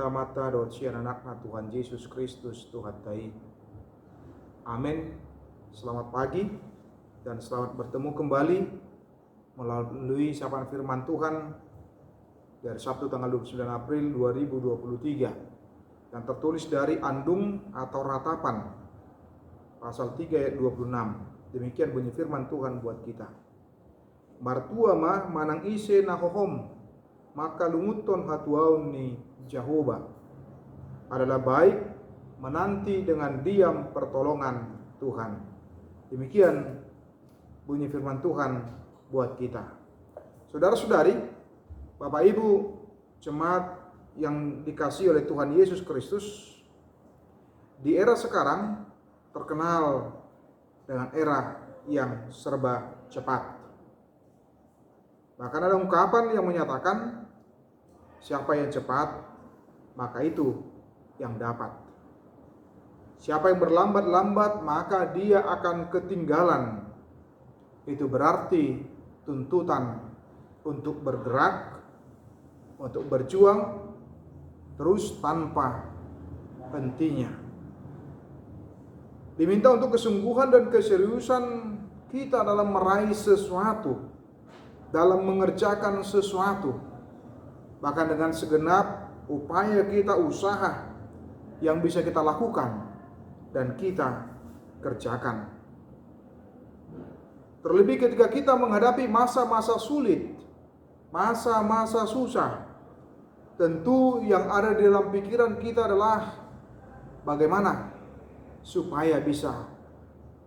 salamata dot sian anakna Tuhan Yesus Kristus Tuhan tai. Amin. Selamat pagi dan selamat bertemu kembali melalui sapaan firman Tuhan dari Sabtu tanggal 29 April 2023 yang tertulis dari Andung atau Ratapan pasal 3 ayat 26. Demikian bunyi firman Tuhan buat kita. Martua ma manang ise nahohom maka lunguton hatuaun ni Jehovah adalah baik menanti dengan diam pertolongan Tuhan. Demikian bunyi firman Tuhan buat kita. Saudara-saudari, Bapak Ibu jemaat yang dikasihi oleh Tuhan Yesus Kristus, di era sekarang terkenal dengan era yang serba cepat. Bahkan ada ungkapan yang menyatakan siapa yang cepat, maka itu yang dapat. Siapa yang berlambat-lambat, maka dia akan ketinggalan. Itu berarti tuntutan untuk bergerak, untuk berjuang, terus tanpa hentinya. Diminta untuk kesungguhan dan keseriusan kita dalam meraih sesuatu, dalam mengerjakan sesuatu. Bahkan dengan segenap upaya kita, usaha yang bisa kita lakukan dan kita kerjakan. Terlebih ketika kita menghadapi masa-masa sulit, masa-masa susah, tentu yang ada di dalam pikiran kita adalah bagaimana supaya bisa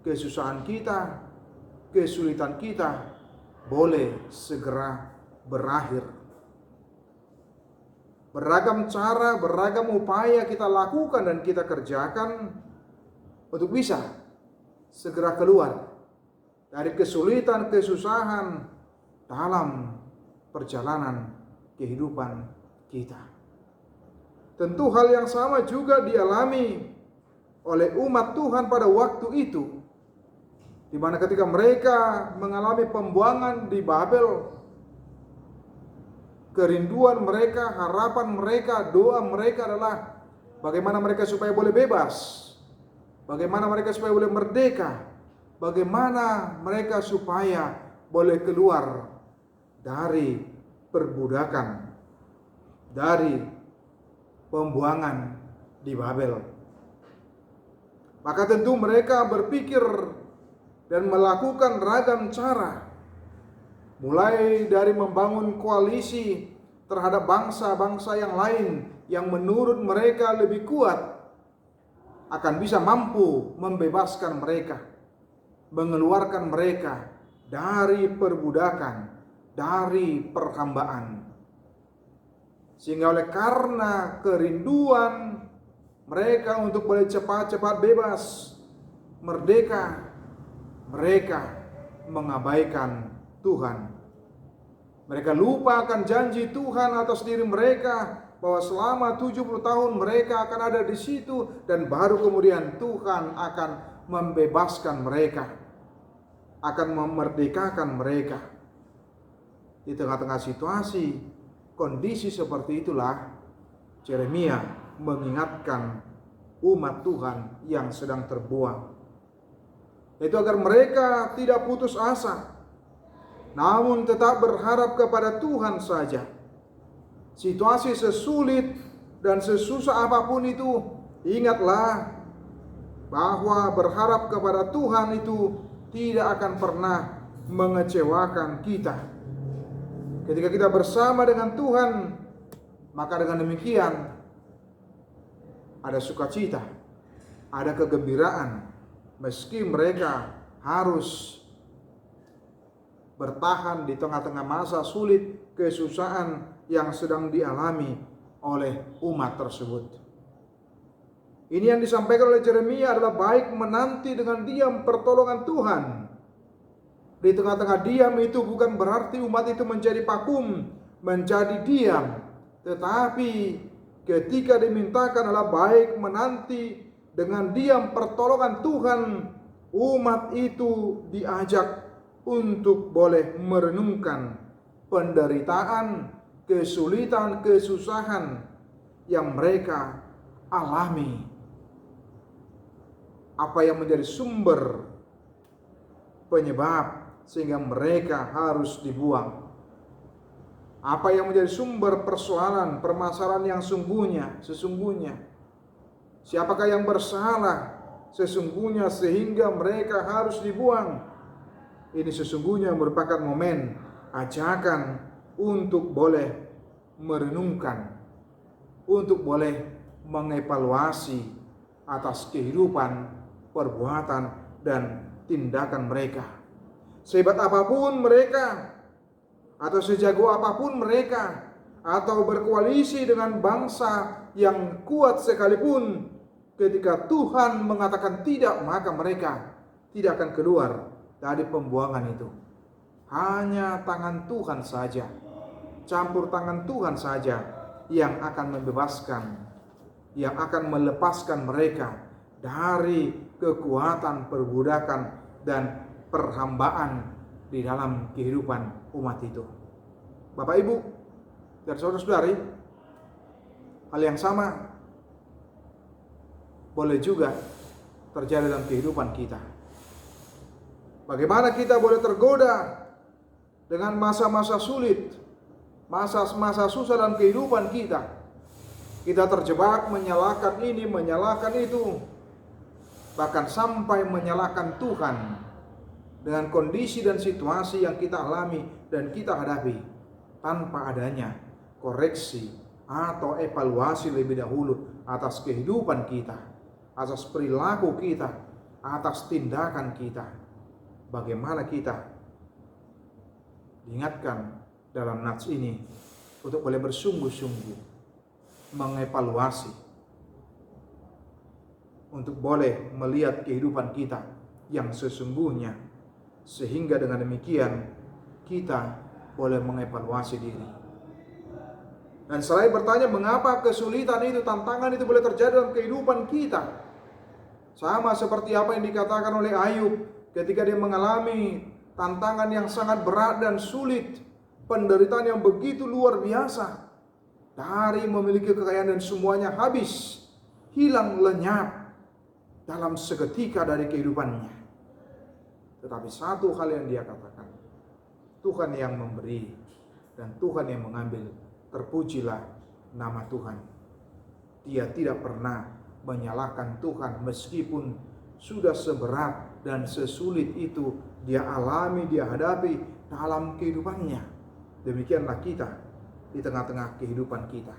kesusahan kita, kesulitan kita boleh segera berakhir. Beragam cara, beragam upaya kita lakukan dan kita kerjakan untuk bisa segera keluar dari kesulitan, kesusahan dalam perjalanan kehidupan kita. Tentu hal yang sama juga dialami oleh umat Tuhan pada waktu itu, di mana ketika mereka mengalami pembuangan di Babel, kerinduan mereka, harapan mereka, doa mereka adalah bagaimana mereka supaya boleh bebas, bagaimana mereka supaya boleh merdeka, bagaimana mereka supaya boleh keluar dari perbudakan, dari pembuangan di Babel. Maka tentu mereka berpikir dan melakukan ragam cara, mulai dari membangun koalisi terhadap bangsa-bangsa yang lain yang menurut mereka lebih kuat, akan bisa mampu membebaskan mereka, mengeluarkan mereka dari perbudakan, dari perhambaan. Sehingga oleh karena kerinduan mereka untuk boleh cepat-cepat bebas, merdeka, mereka mengabaikan Tuhan. Mereka lupa akan janji Tuhan atas diri mereka bahwa selama 70 tahun mereka akan ada di situ dan baru kemudian Tuhan akan membebaskan mereka, akan memerdekakan mereka. Di tengah-tengah situasi, kondisi seperti itulah Yeremia mengingatkan umat Tuhan yang sedang terbuang, yaitu agar mereka tidak putus asa, namun tetap berharap kepada Tuhan saja. Situasi sesulit dan sesusah apapun itu, ingatlah bahwa berharap kepada Tuhan itu tidak akan pernah mengecewakan kita. Ketika kita bersama dengan Tuhan, maka dengan demikian ada sukacita, ada kegembiraan, meski mereka harus bertahan di tengah-tengah masa sulit, kesusahan yang sedang dialami oleh umat tersebut. Ini yang disampaikan oleh Yeremia adalah baik menanti dengan diam pertolongan Tuhan. Di tengah-tengah diam itu bukan berarti umat itu menjadi vakum, menjadi diam, tetapi ketika dimintakan adalah baik menanti dengan diam pertolongan Tuhan, umat itu diajak untuk boleh merenungkan penderitaan, kesulitan, kesusahan yang mereka alami, apa yang menjadi sumber penyebab sehingga mereka harus dibuang, apa yang menjadi sumber persoalan, permasalahan yang sesungguhnya. Siapakah yang bersalah sesungguhnya sehingga mereka harus dibuang. Ini sesungguhnya merupakan momen ajakan untuk boleh merenungkan, untuk boleh mengevaluasi atas kehidupan, perbuatan, dan tindakan mereka. Sehebat apapun mereka, atau sejago apapun mereka, atau berkoalisi dengan bangsa yang kuat sekalipun, ketika Tuhan mengatakan tidak, maka mereka tidak akan keluar dari pembuangan itu. Hanya tangan Tuhan saja, campur tangan Tuhan saja yang akan membebaskan, yang akan melepaskan mereka dari kekuatan perbudakan dan perhambaan di dalam kehidupan umat itu. Bapak Ibu dan saudara-saudari, hal yang sama boleh juga terjadi dalam kehidupan kita. Bagaimana kita boleh tergoda dengan masa-masa sulit, masa-masa susah dalam kehidupan kita. Kita terjebak menyalahkan ini, menyalahkan itu, bahkan sampai menyalahkan Tuhan dengan kondisi dan situasi yang kita alami dan kita hadapi, tanpa adanya koreksi atau evaluasi lebih dahulu atas kehidupan kita, atas perilaku kita, atas tindakan kita. Bagaimana kita diingatkan dalam nats ini untuk boleh bersungguh-sungguh mengevaluasi, untuk boleh melihat kehidupan kita yang sesungguhnya, sehingga dengan demikian kita boleh mengevaluasi diri. Dan selain bertanya mengapa kesulitan itu, tantangan itu boleh terjadi dalam kehidupan kita, sama seperti apa yang dikatakan oleh Ayub ketika dia mengalami tantangan yang sangat berat dan sulit, penderitaan yang begitu luar biasa, dari memiliki kekayaan dan semuanya habis, hilang lenyap dalam seketika dari kehidupannya. Tetapi satu hal yang dia katakan, Tuhan yang memberi dan Tuhan yang mengambil, terpujilah nama Tuhan. Dia tidak pernah menyalahkan Tuhan meskipun sudah seberat dan sesulit itu dia alami, dia hadapi dalam kehidupannya. Demikianlah kita di tengah-tengah kehidupan kita.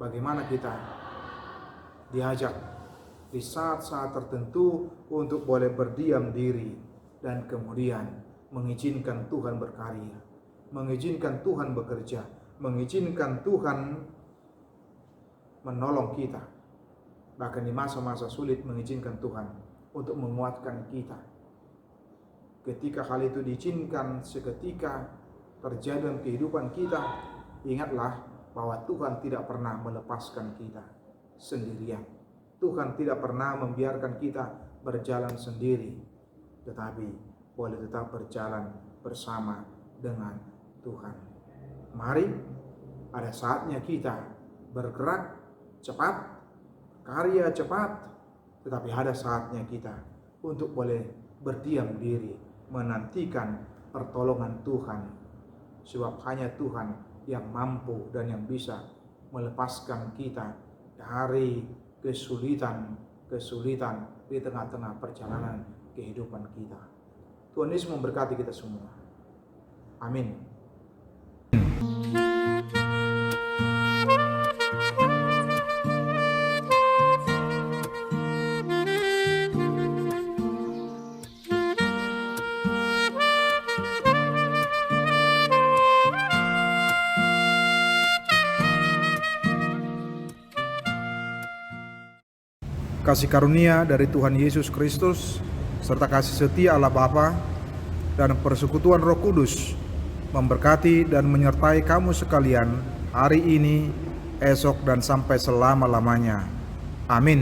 Bagaimana kita diajak di saat-saat tertentu untuk boleh berdiam diri dan kemudian mengizinkan Tuhan berkarya, mengizinkan Tuhan bekerja, mengizinkan Tuhan menolong kita. Bahkan di masa-masa sulit mengizinkan Tuhan untuk menguatkan kita. Ketika hal itu diizinkan seketika terjadi dalam kehidupan kita, ingatlah bahwa Tuhan tidak pernah melepaskan kita sendirian. Tuhan tidak pernah membiarkan kita berjalan sendiri, tetapi boleh tetap berjalan bersama dengan Tuhan. Mari, ada saatnya kita bergerak cepat, karya cepat, tetapi ada saatnya kita untuk boleh berdiam diri, menantikan pertolongan Tuhan. Sebab hanya Tuhan yang mampu dan yang bisa melepaskan kita dari kesulitan di tengah-tengah perjalanan kehidupan kita. Tuhan Yesus memberkati kita semua. Amin. Kasih karunia dari Tuhan Yesus Kristus serta kasih setia Allah Bapa dan persekutuan Roh Kudus memberkati dan menyertai kamu sekalian hari ini, esok, dan sampai selama-lamanya. Amin.